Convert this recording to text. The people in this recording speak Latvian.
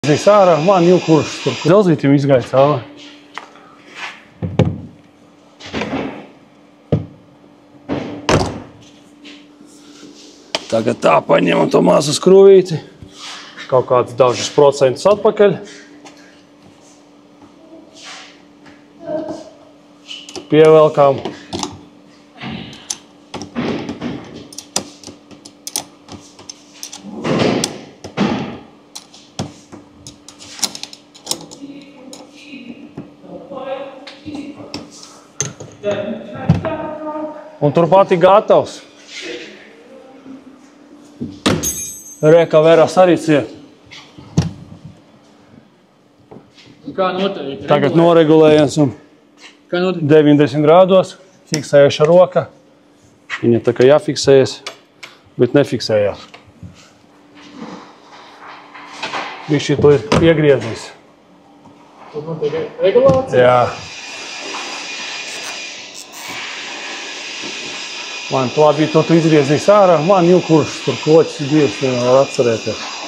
Zīs ārā, man jau kurš tur dzelzītim izgāja cauri. Tagad tā paņemam to mazu skrūvīti, kaut kāds dažus procentus atpakaļ. Pievelkām. Un turpat ir gatavs. Reka veras arī ciet. Kā noteikti? Tagad noregulējams un 90 grādos, fiksējuša roka. Viņa tā kā jāfiksējas, bet nefiksējās. Viņš šito ir iegriezis. Tur notiek regulācija? Jā. Man labi, to tu izgriezīs ārā, man jau kurš tur koķis ir bijis, nevar atcerēties.